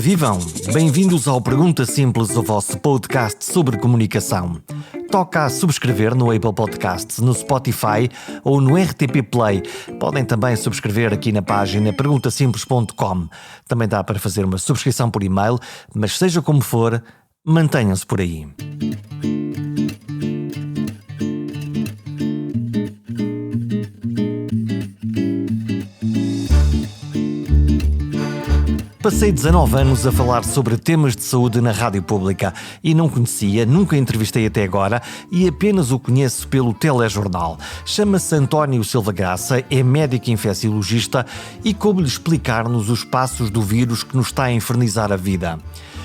Vivam! Bem-vindos ao Pergunta Simples, o vosso podcast sobre comunicação. Toca a subscrever no Apple Podcasts, no Spotify ou no RTP Play. Podem também subscrever aqui na página perguntasimples.com. Também dá para fazer uma subscrição por e-mail, mas seja como for, mantenham-se por aí. Passei 19 anos a falar sobre temas de saúde na rádio pública e não conhecia, nunca entrevistei até agora e apenas o conheço pelo telejornal. Chama-se António Silva Graça, é médico infecciologista e coube-lhe explicar-nos os passos do vírus que nos está a infernizar a vida.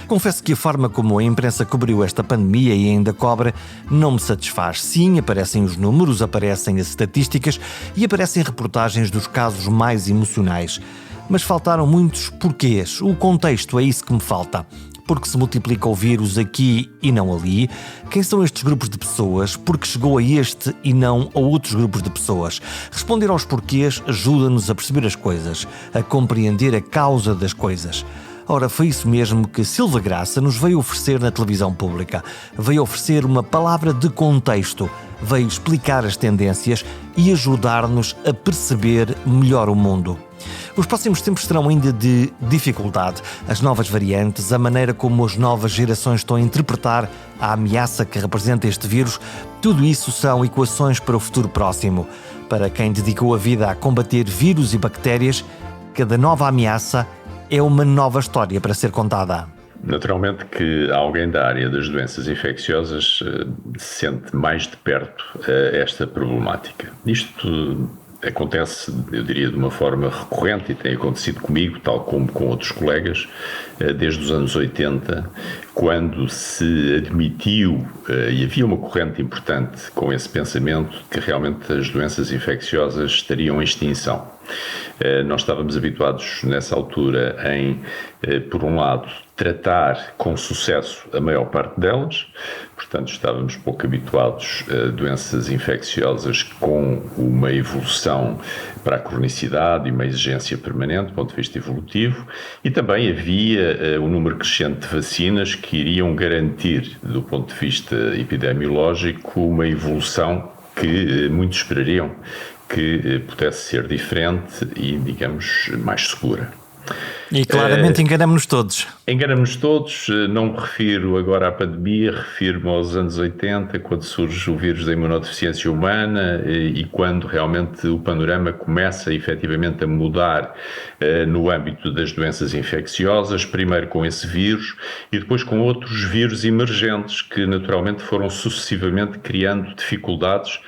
Confesso que a forma como a imprensa cobriu esta pandemia e ainda cobre não me satisfaz. Sim, aparecem os números, aparecem as estatísticas e aparecem reportagens dos casos mais emocionais. Mas faltaram muitos porquês. O contexto é isso que me falta. Porque se multiplica o vírus aqui e não ali? Quem são estes grupos de pessoas? Porque chegou a este e não a outros grupos de pessoas? Responder aos porquês ajuda-nos a perceber as coisas, a compreender a causa das coisas. Ora, foi isso mesmo que Silva Graça nos veio oferecer na televisão pública. Veio oferecer uma palavra de contexto, veio explicar as tendências e ajudar-nos a perceber melhor o mundo. Os próximos tempos serão ainda de dificuldade. As novas variantes, a maneira como as novas gerações estão a interpretar a ameaça que representa este vírus, tudo isso são equações para o futuro próximo. Para quem dedicou a vida a combater vírus e bactérias, cada nova ameaça é uma nova história para ser contada. Naturalmente que alguém da área das doenças infecciosas sente mais de perto esta problemática. Isto acontece, eu diria, de uma forma recorrente e tem acontecido comigo, tal como com outros colegas, desde os anos 80, quando se admitiu, e havia uma corrente importante com esse pensamento, que realmente as doenças infecciosas estariam em extinção. Nós estávamos habituados nessa altura em, por um lado, tratar com sucesso a maior parte delas, portanto estávamos pouco habituados a doenças infecciosas com uma evolução para a cronicidade e uma exigência permanente do ponto de vista evolutivo, e também havia um número crescente de vacinas que iriam garantir, do ponto de vista epidemiológico, uma evolução que muitos esperariam que pudesse ser diferente e, digamos, mais segura. E claramente enganamos-nos todos. Enganamos-nos todos, não me refiro agora à pandemia, refiro-me aos anos 80, quando surge o vírus da imunodeficiência humana e quando realmente o panorama começa efetivamente a mudar no âmbito das doenças infecciosas, primeiro com esse vírus e depois com outros vírus emergentes que naturalmente foram sucessivamente criando dificuldades,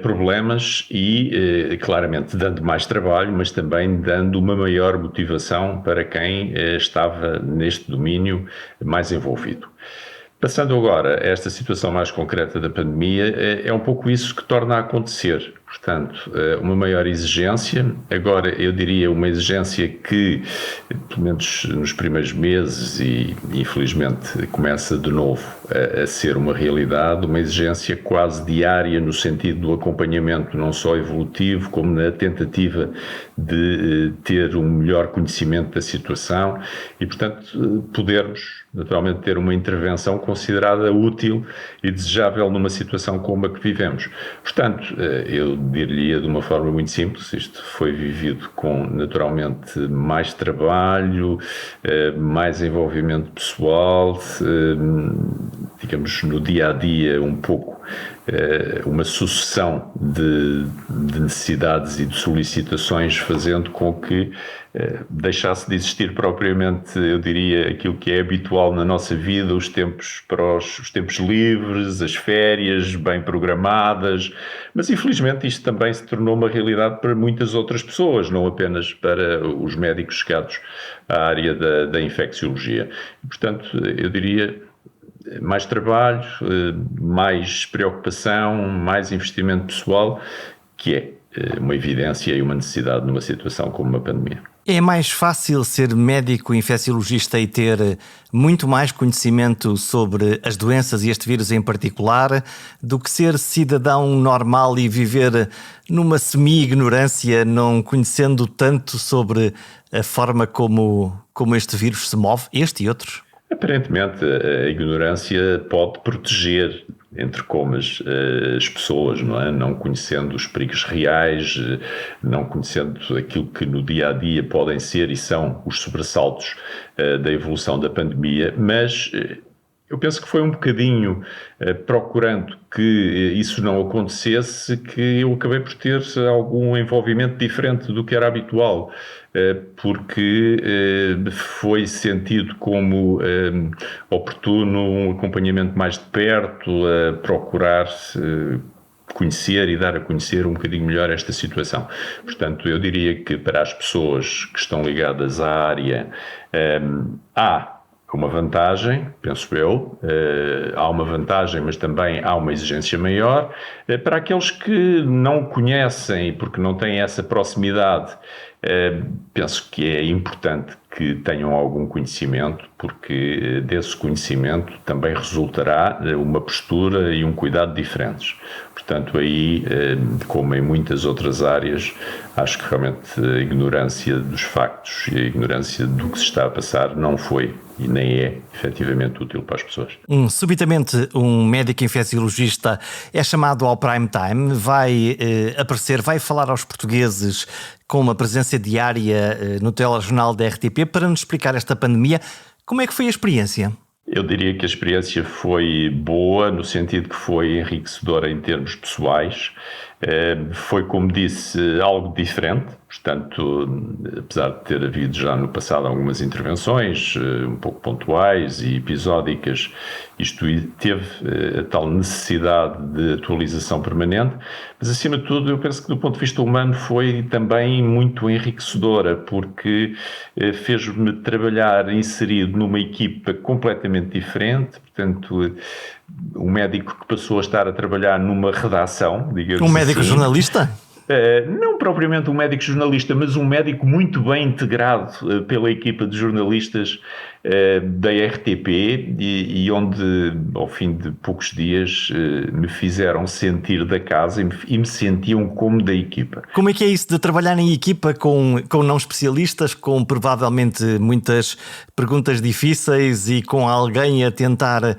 problemas e, claramente, dando mais trabalho, mas também dando uma maior motivação para quem estava neste domínio mais envolvido. Passando agora a esta situação mais concreta da pandemia, é um pouco isso que torna a acontecer. Portanto, uma maior exigência, agora eu diria uma exigência que, pelo menos nos primeiros meses e infelizmente começa de novo a ser uma realidade, uma exigência quase diária no sentido do acompanhamento não só evolutivo como na tentativa de ter um melhor conhecimento da situação e, portanto, podermos naturalmente ter uma intervenção considerada útil e desejável numa situação como a que vivemos. Portanto, eu diria de uma forma muito simples, isto foi vivido com naturalmente mais trabalho, mais envolvimento pessoal, digamos no dia a dia um pouco uma sucessão de necessidades e de solicitações, fazendo com que deixasse de existir propriamente, eu diria, aquilo que é habitual na nossa vida, os tempos os tempos livres, as férias bem programadas, mas infelizmente isto também se tornou uma realidade para muitas outras pessoas, não apenas para os médicos chegados à área da infecciologia. E, portanto, eu diria mais trabalho, mais preocupação, mais investimento pessoal, que é uma evidência e uma necessidade numa situação como uma pandemia. É mais fácil ser médico infecciologista e ter muito mais conhecimento sobre as doenças e este vírus em particular do que ser cidadão normal e viver numa semi-ignorância, não conhecendo tanto sobre a forma como este vírus se move, este e outros? Aparentemente, a ignorância pode proteger, entre comas, as pessoas, não é? Não conhecendo os perigos reais, não conhecendo aquilo que no dia-a-dia podem ser e são os sobressaltos da evolução da pandemia, mas eu penso que foi um bocadinho procurando que isso não acontecesse que eu acabei por ter algum envolvimento diferente do que era habitual, porque foi sentido como oportuno um acompanhamento mais de perto, a procurar conhecer e dar a conhecer um bocadinho melhor esta situação. Portanto, eu diria que para as pessoas que estão ligadas à área, há uma vantagem, penso eu, há uma vantagem, mas também há uma exigência maior. Para aqueles que não conhecem, porque não têm essa proximidade, penso que é importante que tenham algum conhecimento, porque desse conhecimento também resultará uma postura e um cuidado diferentes. Portanto, aí, como em muitas outras áreas, acho que realmente a ignorância dos factos e a ignorância do que se está a passar não foi e nem é efetivamente útil para as pessoas. Subitamente, um médico infecciologista é chamado ao prime time, vai aparecer, vai falar aos portugueses com uma presença diária no telejornal da RTP para nos explicar esta pandemia. Como é que foi a experiência? Eu diria que a experiência foi boa, no sentido que foi enriquecedora em termos pessoais. Foi, como disse, algo diferente. Portanto, apesar de ter havido já no passado algumas intervenções um pouco pontuais e episódicas, isto teve a tal necessidade de atualização permanente, mas acima de tudo eu penso que do ponto de vista humano foi também muito enriquecedora, porque fez-me trabalhar inserido numa equipa completamente diferente. Portanto, um médico que passou a estar a trabalhar numa redação, digamos assim. Um médico jornalista? Não propriamente um médico jornalista, mas um médico muito bem integrado pela equipa de jornalistas da RTP e onde, ao fim de poucos dias, me fizeram sentir da casa e me sentiam como da equipa. Como é que é isso de trabalhar em equipa com não especialistas, com provavelmente muitas perguntas difíceis e com alguém a tentar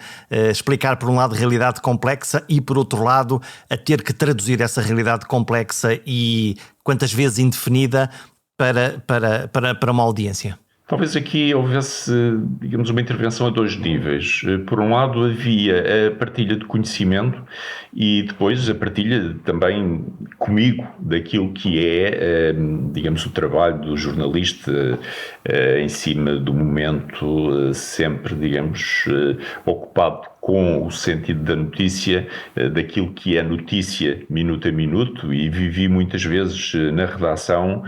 explicar, por um lado, realidade complexa e, por outro lado, a ter que traduzir essa realidade complexa e quantas vezes indefinida para uma audiência? Talvez aqui houvesse, digamos, uma intervenção a dois níveis. Por um lado, havia a partilha de conhecimento e depois a partilha também comigo daquilo que é, digamos, o trabalho do jornalista em cima do momento, sempre, digamos, ocupado com o sentido da notícia, daquilo que é notícia minuto a minuto, e vivi muitas vezes na redação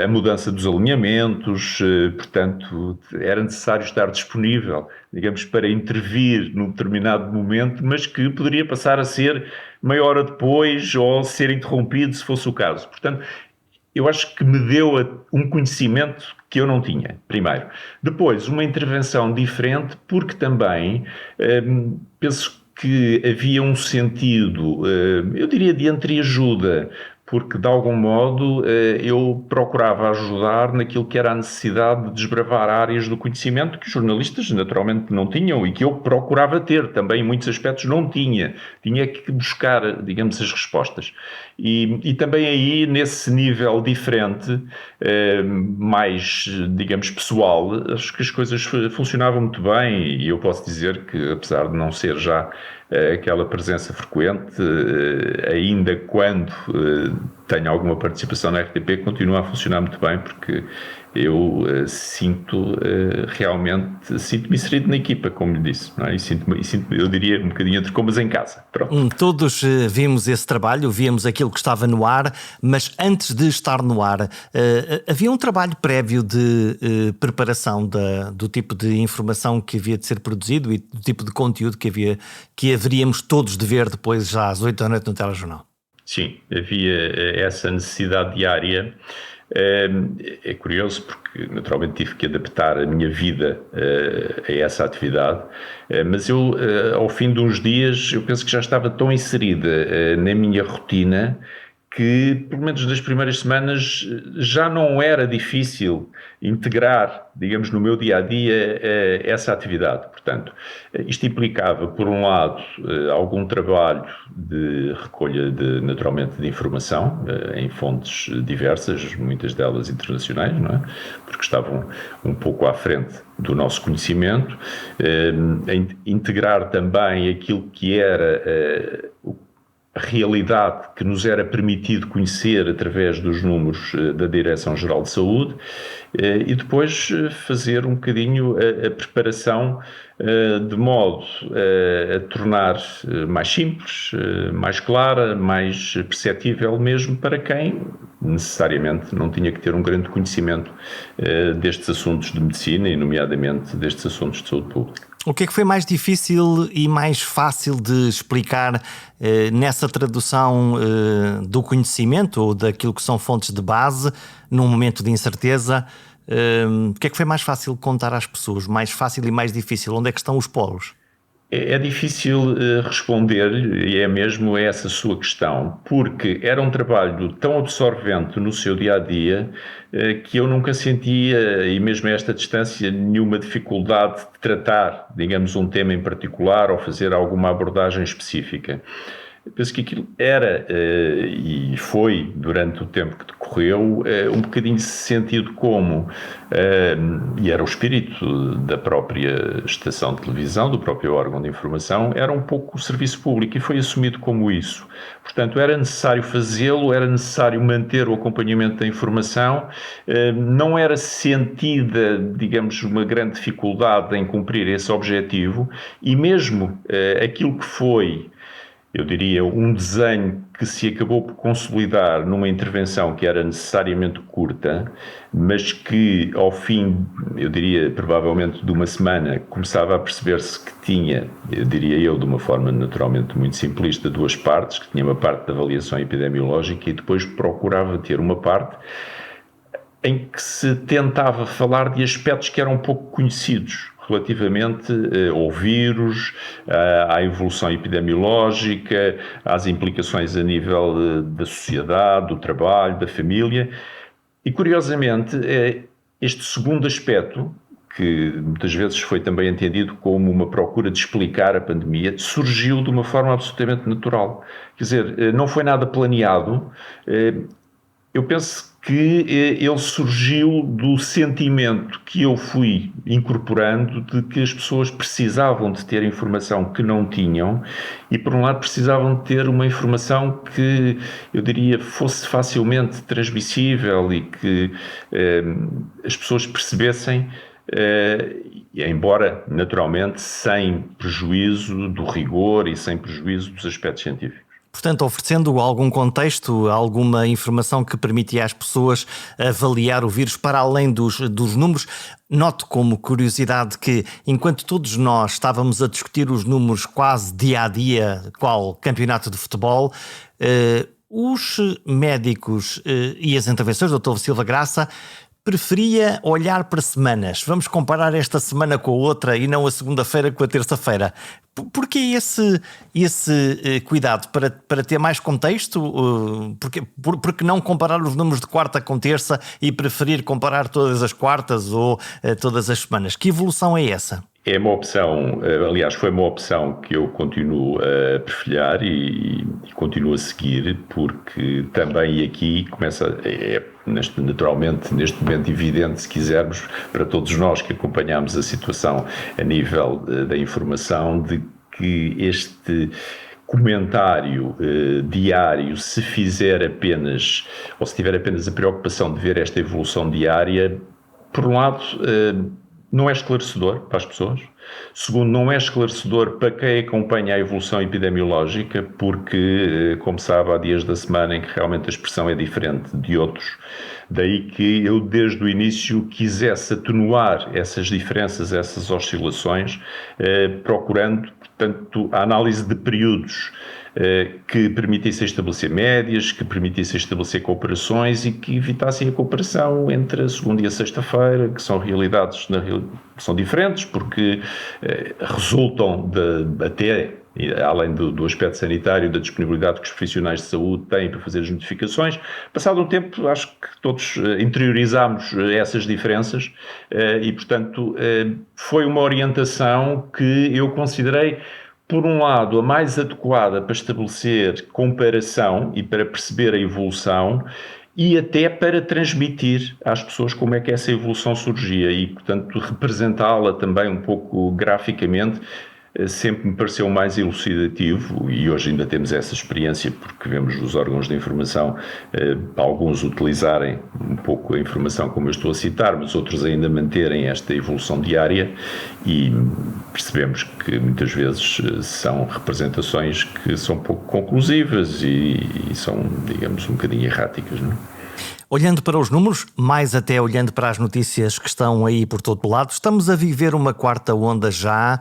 a mudança dos alinhamentos, portanto era necessário estar disponível, digamos, para intervir num determinado momento, mas que poderia passar a ser meia hora depois ou ser interrompido se fosse o caso. Portanto, eu acho que me deu um conhecimento que eu não tinha, primeiro. Depois, uma intervenção diferente, porque também penso que havia um sentido, eu diria, de entreajuda, porque de algum modo eu procurava ajudar naquilo que era a necessidade de desbravar áreas do conhecimento que os jornalistas naturalmente não tinham e que eu procurava ter também, em muitos aspectos não tinha que buscar, digamos, as respostas. E também aí, nesse nível diferente, mais, digamos, pessoal, acho que as coisas funcionavam muito bem e eu posso dizer que, apesar de não ser já aquela presença frequente, ainda quando tenho alguma participação na RTP, continua a funcionar muito bem, porque eu realmente sinto-me inserido na equipa, como lhe disse, não é? E sinto-me, eu diria, um bocadinho entre comas em casa. Pronto. Todos vimos esse trabalho, víamos aquilo que estava no ar, mas antes de estar no ar, havia um trabalho prévio de preparação do tipo de informação que havia de ser produzido e do tipo de conteúdo que haveríamos todos de ver depois, já às 8 da noite no telejornal. Sim, havia essa necessidade diária. É curioso porque naturalmente tive que adaptar a minha vida a essa atividade, mas eu ao fim de uns dias eu penso que já estava tão inserida na minha rotina que, pelo menos nas primeiras semanas, já não era difícil integrar, digamos, no meu dia-a-dia essa atividade. Portanto, isto implicava, por um lado, algum trabalho de recolha, naturalmente, de informação em fontes diversas, muitas delas internacionais, não é? Porque estavam um pouco à frente do nosso conhecimento, integrar também aquilo que era a realidade que nos era permitido conhecer através dos números da Direção-Geral de Saúde e depois fazer um bocadinho a preparação de modo a tornar mais simples, mais clara, mais perceptível mesmo para quem necessariamente não tinha que ter um grande conhecimento destes assuntos de medicina e nomeadamente destes assuntos de saúde pública. O que é que foi mais difícil e mais fácil de explicar nessa tradução do conhecimento ou daquilo que são fontes de base num momento de incerteza? O que é que foi mais fácil contar às pessoas? Mais fácil e mais difícil? Onde é que estão os polos? É difícil responder, e é mesmo essa sua questão, porque era um trabalho tão absorvente no seu dia-a-dia que eu nunca sentia, e mesmo a esta distância, nenhuma dificuldade de tratar, digamos, um tema em particular ou fazer alguma abordagem específica. Eu penso que aquilo era, e foi durante o tempo que decorreu, um bocadinho sentido como, e era o espírito da própria estação de televisão, do próprio órgão de informação, era um pouco o serviço público e foi assumido como isso. Portanto, era necessário fazê-lo, era necessário manter o acompanhamento da informação, não era sentida, digamos, uma grande dificuldade em cumprir esse objetivo e mesmo aquilo que foi, eu diria, um desenho que se acabou por consolidar numa intervenção que era necessariamente curta, mas que ao fim, eu diria, provavelmente de uma semana, começava a perceber-se que tinha, eu diria eu, de uma forma naturalmente muito simplista, duas partes, que tinha uma parte da avaliação epidemiológica e depois procurava ter uma parte em que se tentava falar de aspectos que eram pouco conhecidos relativamente ao vírus, à evolução epidemiológica, às implicações a nível da sociedade, do trabalho, da família. E, curiosamente, este segundo aspecto, que muitas vezes foi também entendido como uma procura de explicar a pandemia, surgiu de uma forma absolutamente natural. Quer dizer, não foi nada planeado. Eu penso que ele surgiu do sentimento que eu fui incorporando de que as pessoas precisavam de ter informação que não tinham e, por um lado, precisavam de ter uma informação que, eu diria, fosse facilmente transmissível e que as pessoas percebessem, embora, naturalmente, sem prejuízo do rigor e sem prejuízo dos aspectos científicos. Portanto, oferecendo algum contexto, alguma informação que permitia às pessoas avaliar o vírus para além dos números. Noto como curiosidade que, enquanto todos nós estávamos a discutir os números quase dia a dia, qual campeonato de futebol, os médicos e as intervenções do Dr. Silva Graça preferia olhar para semanas. Vamos comparar esta semana com a outra e não a segunda-feira com a terça-feira. Porquê esse cuidado? Para ter mais contexto? Porque não comparar os números de quarta com terça e preferir comparar todas as quartas ou todas as semanas? Que evolução é essa? É uma opção, aliás, foi uma opção que eu continuo a perfilhar e continuo a seguir, porque também aqui começa, naturalmente, neste momento evidente, se quisermos, para todos nós que acompanhamos a situação a nível da informação, de que este comentário diário, se fizer apenas, ou se tiver apenas a preocupação de ver esta evolução diária, por um lado, não é esclarecedor para as pessoas, Segundo, não é esclarecedor para quem acompanha a evolução epidemiológica, porque, como sabe, há dias da semana em que realmente a expressão é diferente de outros. Daí que eu, desde o início, quisesse atenuar essas diferenças, essas oscilações, procurando, portanto, a análise de períodos que permitissem estabelecer médias, que permitissem estabelecer cooperações e que evitassem a cooperação entre a segunda e a sexta-feira, que são realidades são diferentes, porque resultam até, além do aspecto sanitário, da disponibilidade que os profissionais de saúde têm para fazer as notificações. Passado um tempo, acho que todos interiorizámos essas diferenças e, portanto, foi uma orientação que eu considerei, por um lado, a mais adequada para estabelecer comparação e para perceber a evolução e até para transmitir às pessoas como é que essa evolução surgia e, portanto, representá-la também um pouco graficamente sempre me pareceu mais elucidativo e hoje ainda temos essa experiência porque vemos os órgãos de informação, alguns utilizarem um pouco a informação como eu estou a citar, mas outros ainda manterem esta evolução diária e percebemos que muitas vezes são representações que são pouco conclusivas e são, digamos, um bocadinho erráticas, não é? Olhando para os números, mais até olhando para as notícias que estão aí por todo lado, estamos a viver uma quarta onda já.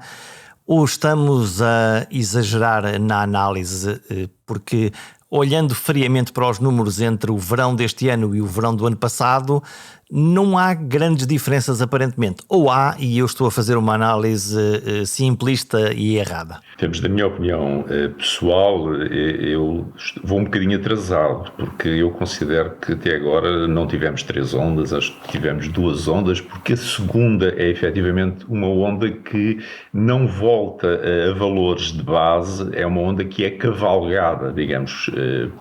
Ou estamos a exagerar na análise? Porque, olhando friamente para os números entre o verão deste ano e o verão do ano passado, não há grandes diferenças aparentemente. Ou há, e eu estou a fazer uma análise simplista e errada. Em termos da minha opinião pessoal, eu vou um bocadinho atrasado, porque eu considero que até agora não tivemos 3 ondas, acho que tivemos 2 ondas, porque a segunda é efetivamente uma onda que não volta a valores de base, é uma onda que é cavalgada, digamos,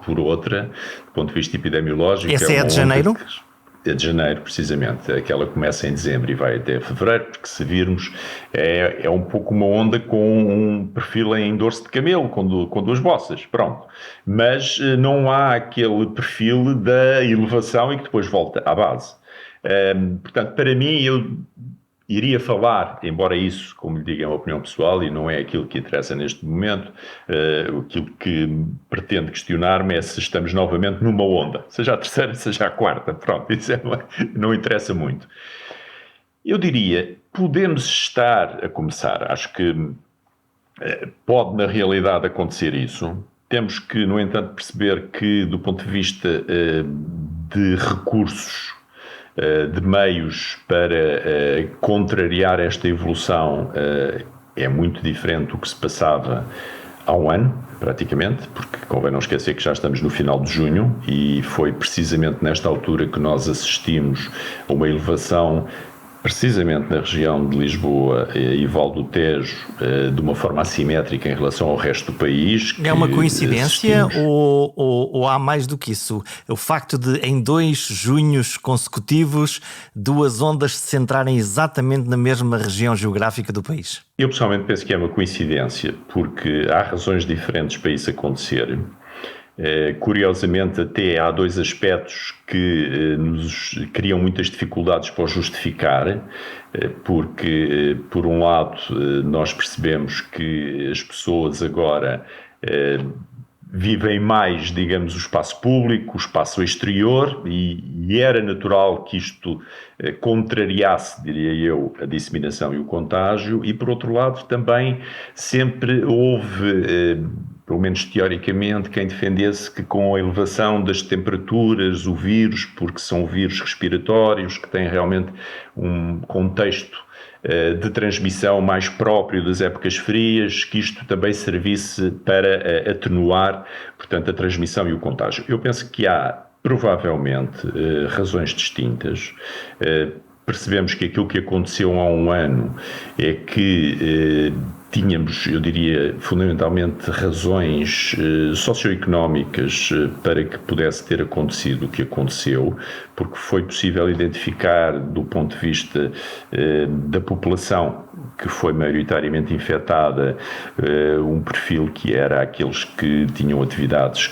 por outra, do ponto de vista epidemiológico. Essa é a de janeiro? De janeiro, precisamente. Aquela começa em dezembro e vai até fevereiro, porque se virmos, é um pouco uma onda com um perfil em dorso de camelo, com 2 bossas, pronto. Mas não há aquele perfil da elevação e que depois volta à base. Portanto, para mim, eu iria falar, embora isso, como lhe digo, é uma opinião pessoal e não é aquilo que interessa neste momento, aquilo que pretendo questionar-me é se estamos novamente numa onda, seja a terceira, seja a quarta, pronto, isso não interessa muito. Eu diria, podemos estar a começar, acho que pode na realidade acontecer isso, temos que, no entanto, perceber que do ponto de vista de recursos, de meios para contrariar esta evolução é muito diferente do que se passava há um ano, praticamente, porque convém não esquecer que já estamos no final de junho e foi precisamente nesta altura que nós assistimos a uma elevação precisamente na região de Lisboa e Val do Tejo, de uma forma assimétrica em relação ao resto do país. É uma coincidência ou há mais do que isso? O facto de, em 2 junhos consecutivos, 2 ondas se centrarem exatamente na mesma região geográfica do país? Eu pessoalmente penso que é uma coincidência, porque há razões diferentes para isso acontecer. Curiosamente, até há 2 aspectos que nos criam muitas dificuldades para o justificar, porque, por um lado, nós percebemos que as pessoas agora vivem mais, digamos, o espaço público, o espaço exterior, e era natural que isto contrariasse, diria eu, a disseminação e o contágio, e, por outro lado, também sempre houve pelo menos teoricamente, quem defendesse que com a elevação das temperaturas, o vírus, porque são vírus respiratórios, que têm realmente um contexto de transmissão mais próprio das épocas frias, que isto também servisse para atenuar, portanto, a transmissão e o contágio. Eu penso que há, provavelmente, razões distintas. Percebemos que aquilo que aconteceu há um ano é que tínhamos, eu diria, fundamentalmente razões socioeconómicas para que pudesse ter acontecido o que aconteceu, porque foi possível identificar, do ponto de vista da população que foi maioritariamente infectada, um perfil que era aqueles que tinham atividades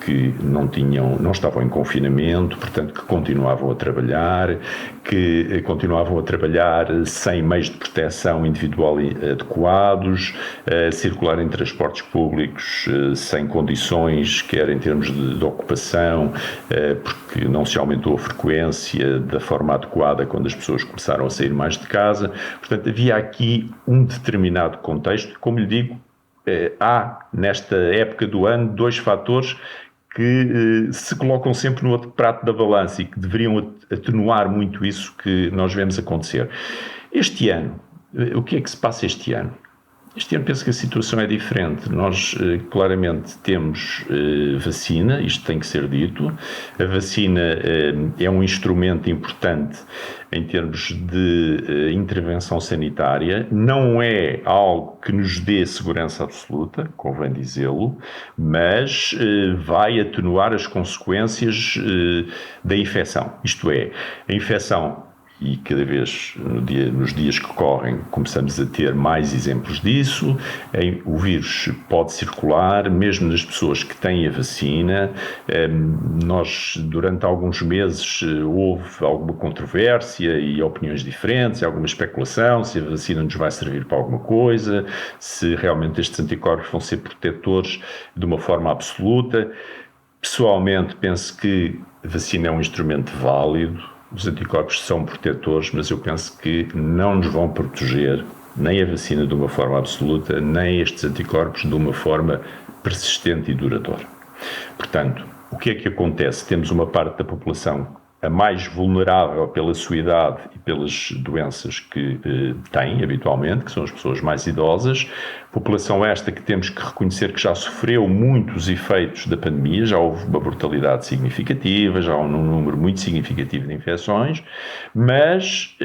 que não estavam em confinamento, portanto que continuavam a trabalhar, sem meios de proteção individual adequados, a circular em transportes públicos sem condições, quer em termos de ocupação, porque não se aumentou a frequência da forma adequada quando as pessoas começaram a sair mais de casa. Portanto, havia aqui um determinado contexto, como lhe digo, há nesta época do ano 2 fatores que se colocam sempre no outro prato da balança e que deveriam atenuar muito isso que nós vemos acontecer. Este ano, o que é que se passa este ano? Este ano penso que a situação é diferente. Nós claramente temos vacina, isto tem que ser dito. A vacina é um instrumento importante em termos de intervenção sanitária. Não é algo que nos dê segurança absoluta, convém dizê-lo, mas vai atenuar as consequências da infecção. Isto é, a infecção, e cada vez nos dias que correm começamos a ter mais exemplos disso. O vírus pode circular mesmo nas pessoas que têm a vacina. Nós, durante alguns meses, houve alguma controvérsia e opiniões diferentes, alguma especulação se a vacina nos vai servir para alguma coisa, se realmente estes anticorpos vão ser protetores de uma forma absoluta. Pessoalmente, penso que a vacina é um instrumento válido. Os anticorpos são protetores, mas eu penso que não nos vão proteger nem a vacina de uma forma absoluta, nem estes anticorpos de uma forma persistente e duradoura. Portanto, o que é que acontece? Temos uma parte da população a mais vulnerável pela sua idade e pelas doenças que tem habitualmente, que são as pessoas mais idosas. População esta que temos que reconhecer que já sofreu muitos efeitos da pandemia, já houve uma mortalidade significativa, já há um número muito significativo de infecções, mas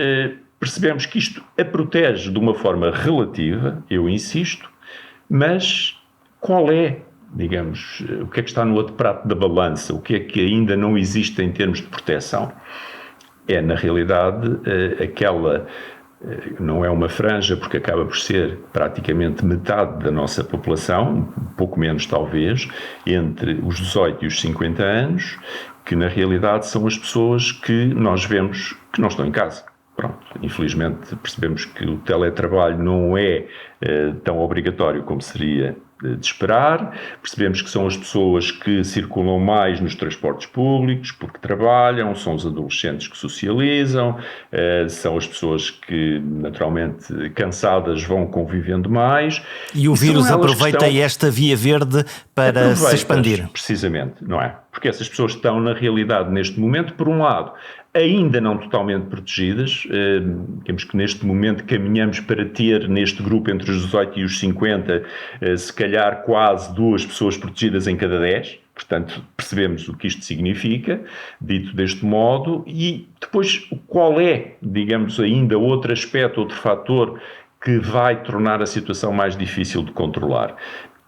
percebemos que isto a protege de uma forma relativa, eu insisto, mas qual é, digamos, o que é que está no outro prato da balança, o que é que ainda não existe em termos de proteção? É, na realidade, aquela, não é uma franja, porque acaba por ser praticamente metade da nossa população, um pouco menos talvez, entre os 18 e os 50 anos, que na realidade são as pessoas que nós vemos que não estão em casa. Pronto, infelizmente percebemos que o teletrabalho não é tão obrigatório como seria de esperar. Percebemos que são as pessoas que circulam mais nos transportes públicos porque trabalham, são os adolescentes que socializam, são as pessoas que naturalmente cansadas vão convivendo mais. E o vírus aproveita esta via verde para se expandir. Precisamente, não é? Porque essas pessoas estão na realidade neste momento, por um lado, ainda não totalmente protegidas. Temos que neste momento caminhamos para ter neste grupo entre os 18 e os 50 se calhar quase 2 pessoas protegidas em cada 10. Portanto, percebemos o que isto significa, dito deste modo, e depois qual é, digamos, ainda outro aspecto, outro fator que vai tornar a situação mais difícil de controlar.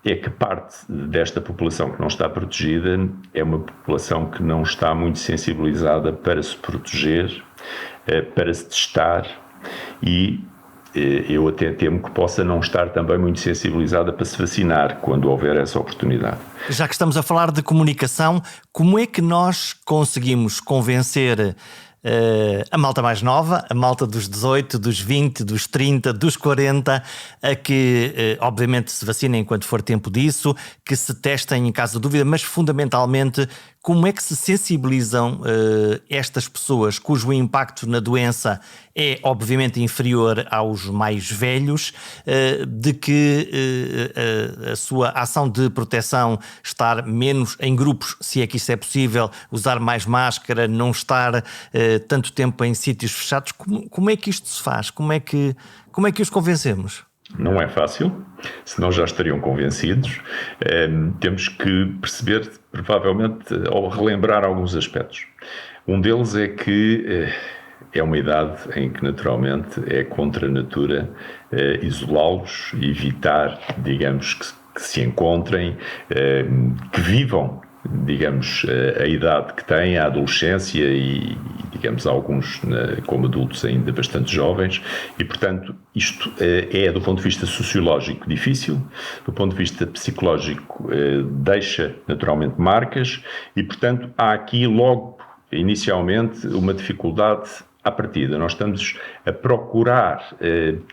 É que parte desta população que não está protegida é uma população que não está muito sensibilizada para se proteger, para se testar, e eu até temo que possa não estar também muito sensibilizada para se vacinar quando houver essa oportunidade. Já que estamos a falar de comunicação, como é que nós conseguimos convencer a malta mais nova, a malta dos 18, dos 20, dos 30, dos 40, a que obviamente se vacinem enquanto for tempo disso, que se testem em caso de dúvida, mas fundamentalmente como é que se sensibilizam estas pessoas cujo impacto na doença é obviamente inferior aos mais velhos, de que a sua ação de proteção, estar menos em grupos, se é que isso é possível, usar mais máscara, não estar tanto tempo em sítios fechados, como é que isto se faz? Como é que os convencemos? Não é fácil, senão já estariam convencidos. Temos que perceber, provavelmente, ou relembrar alguns aspectos. Um deles é que é uma idade em que, naturalmente, é contra a natura isolá-los e evitar, digamos, que se encontrem, que vivam digamos, a idade que têm, a adolescência e, digamos, alguns como adultos ainda bastante jovens e, portanto, isto é, do ponto de vista sociológico, difícil, do ponto de vista psicológico, deixa naturalmente marcas e, portanto, há aqui logo, inicialmente, uma dificuldade à partida. Nós estamos a procurar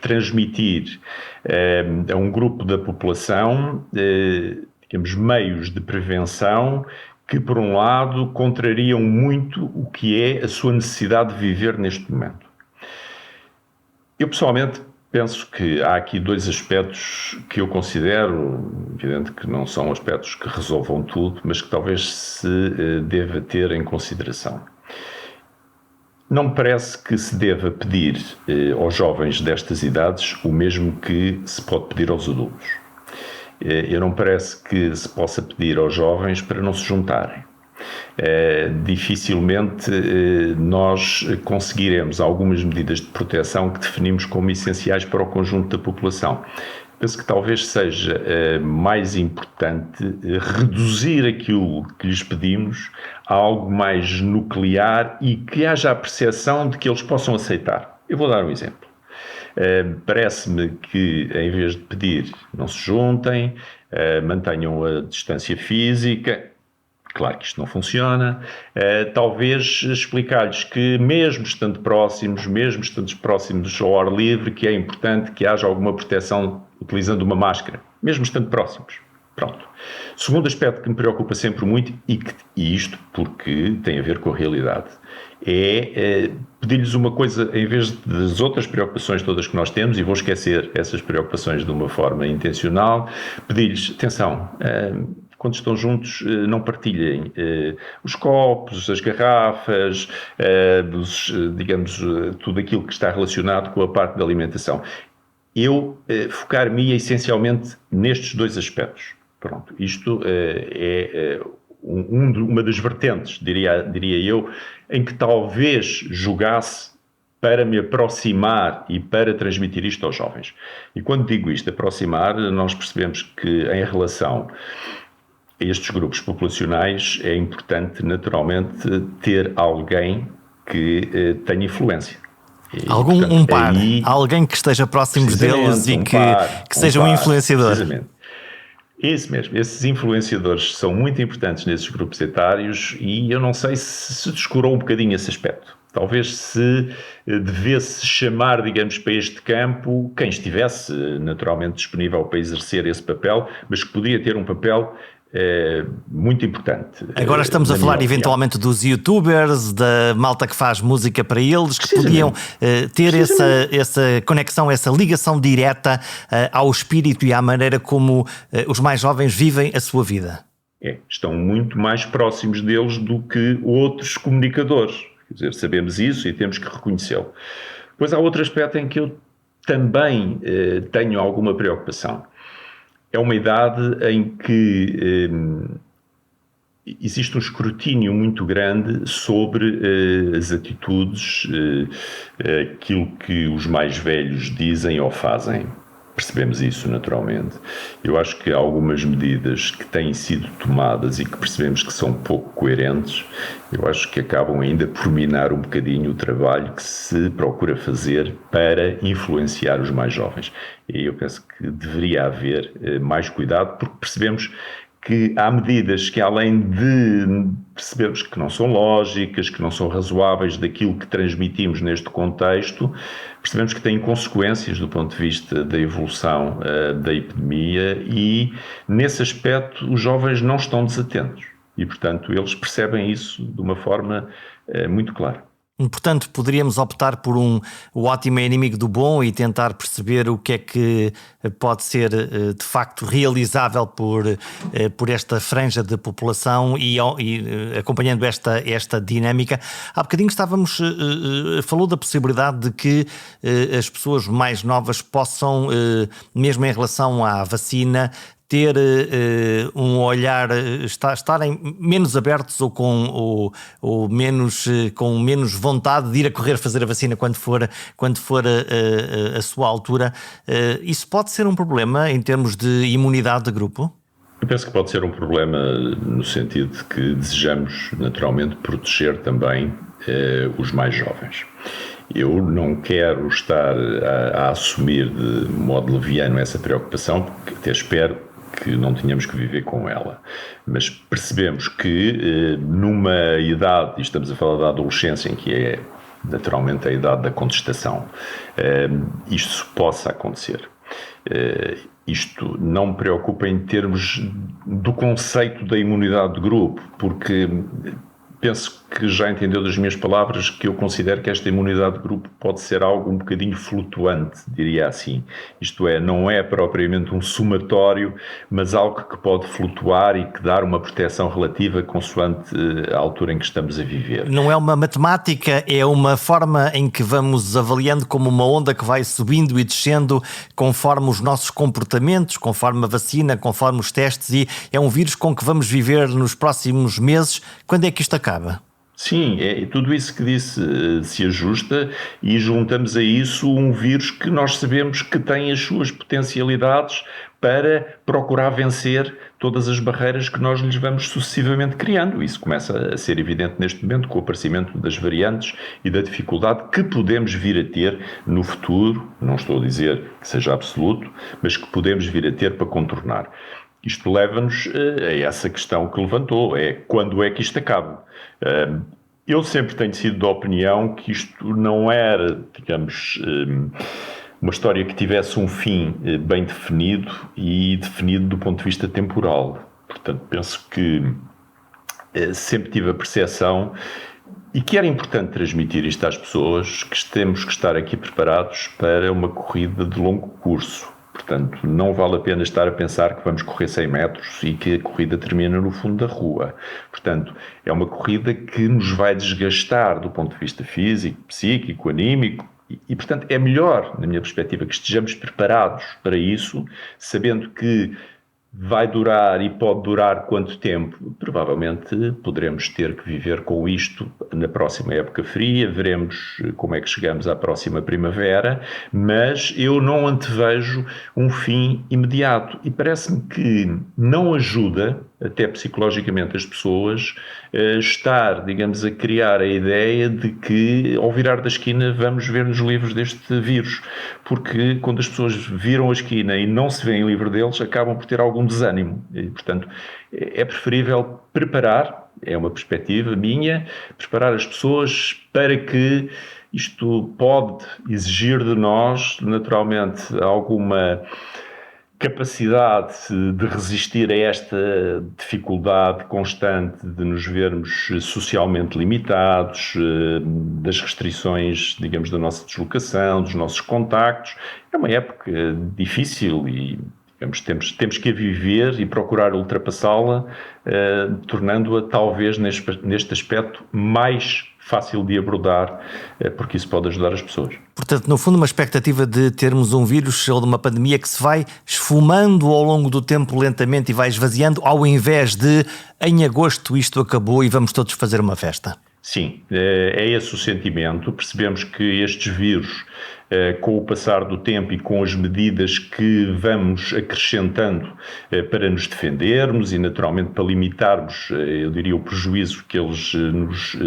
transmitir a um grupo da população, digamos, meios de prevenção que, por um lado, contrariam muito o que é a sua necessidade de viver neste momento. Eu, pessoalmente, penso que há aqui dois aspectos que eu considero, evidente que não são aspectos que resolvam tudo, mas que talvez se deva ter em consideração. Não me parece que se deva pedir aos jovens destas idades o mesmo que se pode pedir aos adultos. Eu não parece que se possa pedir aos jovens para não se juntarem. Dificilmente nós conseguiremos algumas medidas de proteção que definimos como essenciais para o conjunto da população. Penso que talvez seja mais importante reduzir aquilo que lhes pedimos a algo mais nuclear e que haja a percepção de que eles possam aceitar. Eu vou dar um exemplo. Parece-me que, em vez de pedir, não se juntem, mantenham a distância física. Claro que isto não funciona. Talvez explicar-lhes que, mesmo estando próximos ao ar livre, que é importante que haja alguma proteção utilizando uma máscara, mesmo estando próximos. Pronto. Segundo aspecto que me preocupa sempre muito, e isto porque tem a ver com a realidade, é pedir-lhes uma coisa, em vez das outras preocupações todas que nós temos, e vou esquecer essas preocupações de uma forma intencional, pedir-lhes, atenção, quando estão juntos, não partilhem os copos, as garrafas, digamos, tudo aquilo que está relacionado com a parte da alimentação. Eu focar-me essencialmente nestes dois aspectos. Pronto, isto é uma das vertentes, diria eu, em que talvez jogasse para me aproximar e para transmitir isto aos jovens. E quando digo isto, aproximar, nós percebemos que em relação a estes grupos populacionais é importante, naturalmente, ter alguém que tenha influência. E, portanto, um par, alguém que esteja próximo deles e que seja um influenciador. Precisamente. Isso mesmo, esses influenciadores são muito importantes nesses grupos etários e eu não sei se descurou um bocadinho esse aspecto. Talvez se devesse chamar, digamos, para este campo quem estivesse naturalmente disponível para exercer esse papel, mas que podia ter um papel muito importante. Agora estamos a falar eventualmente dos youtubers, da malta que faz música para eles, que podiam ter essa conexão, essa ligação direta ao espírito e à maneira como os mais jovens vivem a sua vida. Estão muito mais próximos deles do que outros comunicadores. Quer dizer, sabemos isso e temos que reconhecê-lo. Pois há outro aspecto em que eu também tenho alguma preocupação. É uma idade em que existe um escrutínio muito grande sobre as atitudes, aquilo que os mais velhos dizem ou fazem. Percebemos isso naturalmente. Eu acho que há algumas medidas que têm sido tomadas e que percebemos que são pouco coerentes, eu acho que acabam ainda por minar um bocadinho o trabalho que se procura fazer para influenciar os mais jovens. E eu penso que deveria haver mais cuidado, porque percebemos que há medidas que, além de percebermos que não são lógicas, que não são razoáveis daquilo que transmitimos neste contexto, percebemos que têm consequências do ponto de vista da evolução da epidemia e, nesse aspecto, os jovens não estão desatentos e, portanto, eles percebem isso de uma forma muito clara. Portanto, poderíamos optar por o ótimo é inimigo do bom e tentar perceber o que é que pode ser de facto realizável por esta franja de população e acompanhando esta dinâmica. Há bocadinho falou da possibilidade de que as pessoas mais novas possam, mesmo em relação à vacina, ter um olhar, estarem menos abertos ou com menos vontade de ir a correr fazer a vacina quando for a sua altura. Isso pode ser um problema em termos de imunidade de grupo? Eu penso que pode ser um problema no sentido de que desejamos naturalmente proteger também os mais jovens. Eu não quero estar a assumir de modo leviano essa preocupação, porque até espero que não tenhamos que viver com ela. Mas percebemos que numa idade, e estamos a falar da adolescência, em que é naturalmente a idade da contestação, isto possa acontecer. Isto não me preocupa em termos do conceito da imunidade de grupo, porque penso que já entendeu das minhas palavras que eu considero que esta imunidade de grupo pode ser algo um bocadinho flutuante, diria assim. Isto é, não é propriamente um somatório, mas algo que pode flutuar e que dar uma proteção relativa consoante a altura em que estamos a viver. Não é uma matemática, é uma forma em que vamos avaliando como uma onda que vai subindo e descendo conforme os nossos comportamentos, conforme a vacina, conforme os testes, e é um vírus com que vamos viver nos próximos meses. Quando é que isto acaba? Sim, tudo isso que disse se ajusta e juntamos a isso um vírus que nós sabemos que tem as suas potencialidades para procurar vencer todas as barreiras que nós lhes vamos sucessivamente criando. Isso começa a ser evidente neste momento com o aparecimento das variantes e da dificuldade que podemos vir a ter no futuro, não estou a dizer que seja absoluto, mas que podemos vir a ter para contornar. Isto leva-nos a essa questão que levantou, quando é que isto acaba? Eu sempre tenho sido da opinião que isto não era, digamos, uma história que tivesse um fim bem definido e definido do ponto de vista temporal. Portanto, penso que sempre tive a percepção e que era importante transmitir isto às pessoas, que temos que estar aqui preparados para uma corrida de longo curso. Portanto, não vale a pena estar a pensar que vamos correr 100 metros e que a corrida termina no fundo da rua. Portanto, é uma corrida que nos vai desgastar do ponto de vista físico, psíquico, anímico e portanto, é melhor, na minha perspectiva, que estejamos preparados para isso, sabendo que vai durar e pode durar quanto tempo? Provavelmente poderemos ter que viver com isto na próxima época fria, veremos como é que chegamos à próxima primavera, mas eu não antevejo um fim imediato e parece-me que não ajuda, até psicologicamente, as pessoas a estar, digamos, a criar a ideia de que ao virar da esquina vamos ver nos livros deste vírus, porque quando as pessoas viram a esquina e não se vêem livre deles, acabam por ter algum desânimo e, portanto, é preferível preparar, é uma perspectiva minha, preparar as pessoas para que isto pode exigir de nós, naturalmente, alguma capacidade de resistir a esta dificuldade constante de nos vermos socialmente limitados, das restrições, digamos, da nossa deslocação, dos nossos contactos. É uma época difícil e, digamos, temos que a viver e procurar ultrapassá-la, tornando-a talvez neste aspecto mais fácil de abordar, porque isso pode ajudar as pessoas. Portanto, no fundo, uma expectativa de termos um vírus ou de uma pandemia que se vai esfumando ao longo do tempo lentamente e vai esvaziando, ao invés de, em agosto, isto acabou e vamos todos fazer uma festa. Sim, é esse o sentimento. Percebemos que estes vírus, com o passar do tempo e com as medidas que vamos acrescentando para nos defendermos e naturalmente para limitarmos, eu diria, o prejuízo que eles nos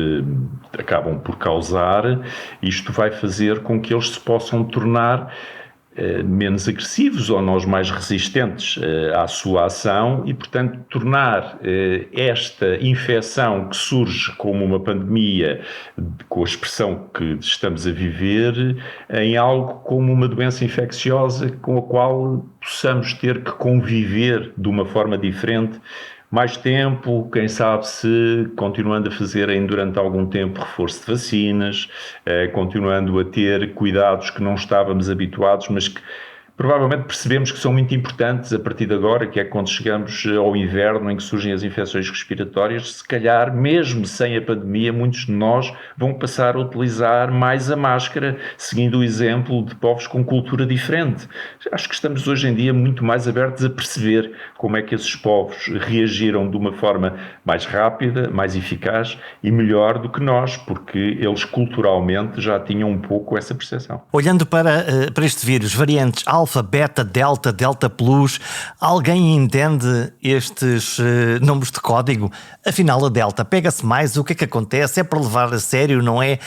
acabam por causar, isto vai fazer com que eles se possam tornar menos agressivos ou nós mais resistentes à sua ação e, portanto, tornar esta infecção que surge como uma pandemia, com a expressão que estamos a viver, em algo como uma doença infecciosa com a qual possamos ter que conviver de uma forma diferente, mais tempo, quem sabe se continuando a fazer ainda durante algum tempo reforço de vacinas, continuando a ter cuidados que não estávamos habituados, mas que provavelmente percebemos que são muito importantes a partir de agora, que é quando chegamos ao inverno em que surgem as infecções respiratórias, se calhar, mesmo sem a pandemia, muitos de nós vão passar a utilizar mais a máscara, seguindo o exemplo de povos com cultura diferente. Acho que estamos hoje em dia muito mais abertos a perceber como é que esses povos reagiram de uma forma mais rápida, mais eficaz e melhor do que nós, porque eles culturalmente já tinham um pouco essa percepção. Olhando para este vírus, variantes alfa alfa, beta, delta, delta plus. Alguém entende estes nomes de código? Afinal, a delta pega-se mais? O que é que acontece? É para levar a sério, não é?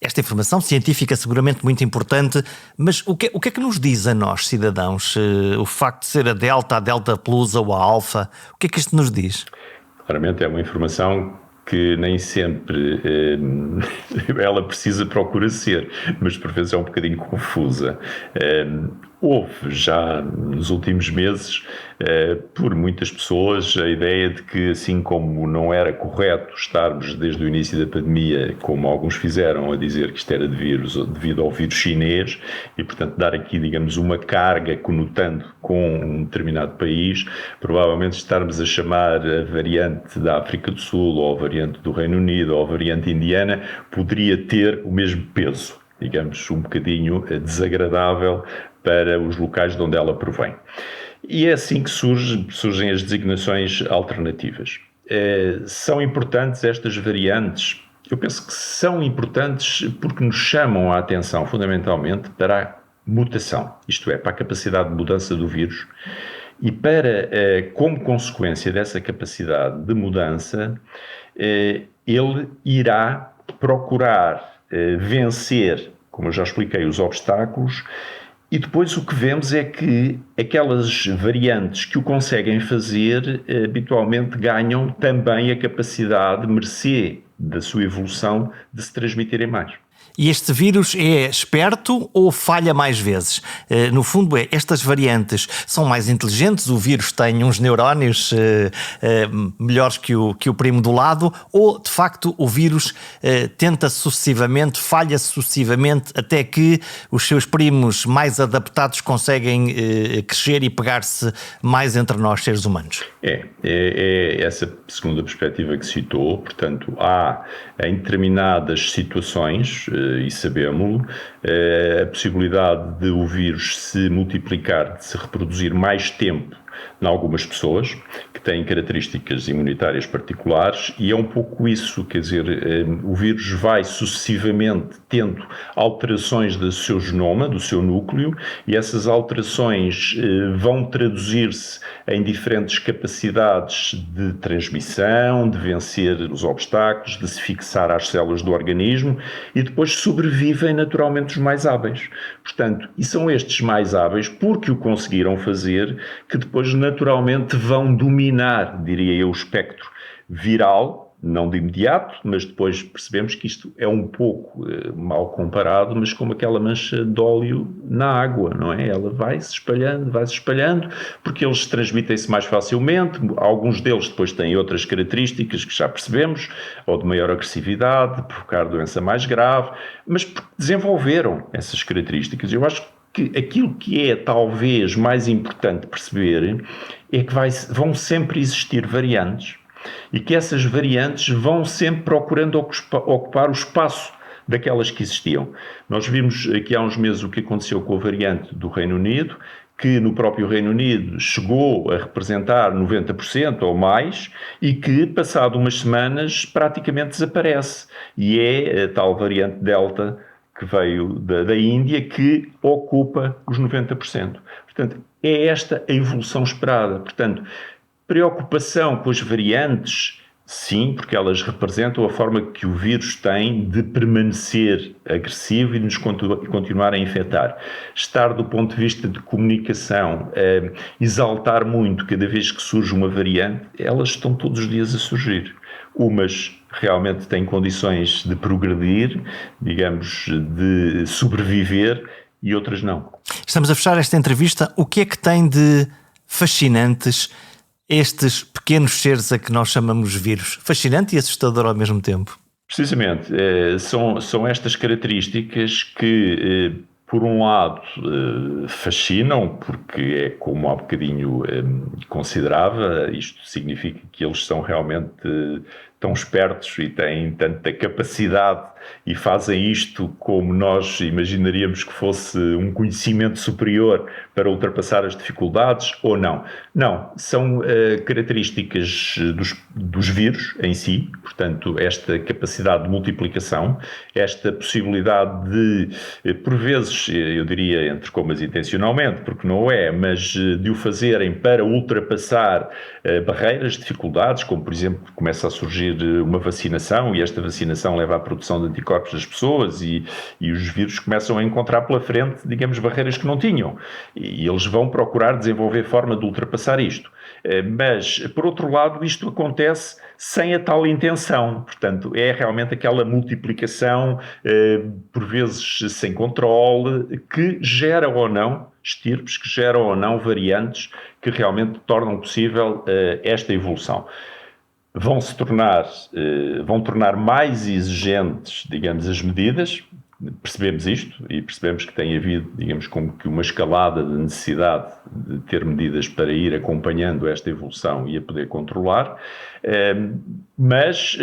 Esta informação científica é seguramente muito importante, mas o que é que nos diz a nós, cidadãos, o facto de ser a delta plus ou a alfa? O que é que isto nos diz? Claramente é uma informação que nem sempre ela procura ser, mas por vezes é um bocadinho confusa. Houve já nos últimos meses, por muitas pessoas, a ideia de que, assim como não era correto estarmos desde o início da pandemia, como alguns fizeram, a dizer que isto era devido ao vírus chinês, e portanto dar aqui, digamos, uma carga conotando com um determinado país, provavelmente estarmos a chamar a variante da África do Sul, ou a variante do Reino Unido, ou a variante indiana, poderia ter o mesmo peso, digamos, um bocadinho desagradável para os locais de onde ela provém. E é assim que surgem as designações alternativas. São importantes estas variantes? Eu penso que são importantes porque nos chamam a atenção, fundamentalmente, para a mutação, isto é, para a capacidade de mudança do vírus e para, como consequência dessa capacidade de mudança, ele irá procurar vencer, como eu já expliquei, os obstáculos. E depois o que vemos é que aquelas variantes que o conseguem fazer habitualmente ganham também a capacidade, mercê da sua evolução, de se transmitirem mais. E este vírus é esperto ou falha mais vezes? No fundo, estas variantes são mais inteligentes, o vírus tem uns neurónios melhores que o primo do lado, ou de facto o vírus tenta sucessivamente, falha sucessivamente, até que os seus primos mais adaptados conseguem crescer e pegar-se mais entre nós, seres humanos? É essa segunda perspectiva que citou. Portanto, há em determinadas situações, e sabemos-lo, a possibilidade de o vírus se multiplicar, de se reproduzir mais tempo em algumas pessoas que têm características imunitárias particulares, e é um pouco isso, quer dizer, o vírus vai sucessivamente tendo alterações do seu genoma, do seu núcleo, e essas alterações vão traduzir-se em diferentes capacidades de transmissão, de vencer os obstáculos, de se fixar às células do organismo, e depois sobrevivem naturalmente os mais hábeis. Portanto, e são estes mais hábeis, porque o conseguiram fazer, que depois naturalmente vão dominar, diria eu, o espectro viral, não de imediato, mas depois percebemos que isto é um pouco mal comparado, mas como aquela mancha de óleo na água, não é? Ela vai-se espalhando, porque eles transmitem-se mais facilmente, alguns deles depois têm outras características que já percebemos, ou de maior agressividade, de provocar doença mais grave, mas porque desenvolveram essas características. Eu acho que aquilo que é talvez mais importante perceber é que vão sempre existir variantes e que essas variantes vão sempre procurando ocupar o espaço daquelas que existiam. Nós vimos aqui há uns meses o que aconteceu com a variante do Reino Unido, que no próprio Reino Unido chegou a representar 90% ou mais e que, passado umas semanas, praticamente desaparece. E é a tal variante Delta, que veio da Índia, que ocupa os 90%. Portanto, é esta a evolução esperada. Portanto, preocupação com as variantes, sim, porque elas representam a forma que o vírus tem de permanecer agressivo e de nos continuar a infectar. Estar do ponto de vista de comunicação, exaltar muito cada vez que surge uma variante, elas estão todos os dias a surgir. Umas realmente têm condições de progredir, digamos, de sobreviver, e outras não. Estamos a fechar esta entrevista. O que é que tem de fascinantes estes pequenos seres a que nós chamamos vírus? Fascinante e assustador ao mesmo tempo. Precisamente, são estas características que, por um lado, fascinam, porque é como há bocadinho considerava, isto significa que eles são realmente tão espertos e têm tanta capacidade e fazem isto como nós imaginaríamos que fosse um conhecimento superior para ultrapassar as dificuldades ou não. Não, são características dos vírus em si, portanto, esta capacidade de multiplicação, esta possibilidade de, por vezes, eu diria entre comas intencionalmente, porque não é, mas de o fazerem para ultrapassar barreiras, dificuldades, como por exemplo começa a surgir uma vacinação e esta vacinação leva à produção de anticorpos das pessoas e os vírus começam a encontrar pela frente, digamos, barreiras que não tinham e eles vão procurar desenvolver forma de ultrapassar isto. Mas, por outro lado, isto acontece sem a tal intenção, portanto, é realmente aquela multiplicação, por vezes sem controle, que gera ou não estirpes, que geram ou não variantes que realmente tornam possível esta evolução. Vão tornar mais exigentes, digamos, as medidas, percebemos isto e percebemos que tem havido, digamos, como que uma escalada de necessidade de ter medidas para ir acompanhando esta evolução e a poder controlar, mas,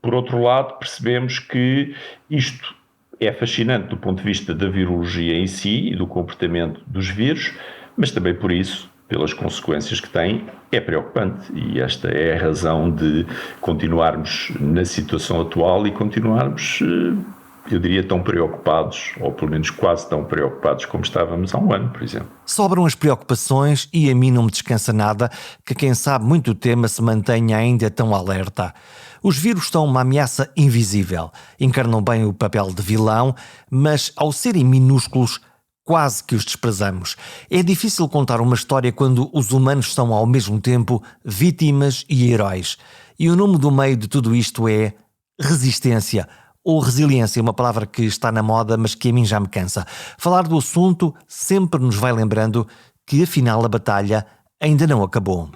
por outro lado, percebemos que isto é fascinante do ponto de vista da virologia em si e do comportamento dos vírus, mas também por isso, pelas consequências que tem, é preocupante e esta é a razão de continuarmos na situação atual e continuarmos, eu diria, tão preocupados, ou pelo menos quase tão preocupados como estávamos há um ano, por exemplo. Sobram as preocupações e a mim não me descansa nada que quem sabe muito o tema se mantenha ainda tão alerta. Os vírus são uma ameaça invisível, encarnam bem o papel de vilão, mas ao serem minúsculos, quase que os desprezamos. É difícil contar uma história quando os humanos são ao mesmo tempo vítimas e heróis. E o nome do meio de tudo isto é resistência. Ou resiliência, uma palavra que está na moda, mas que a mim já me cansa. Falar do assunto sempre nos vai lembrando que afinal a batalha ainda não acabou.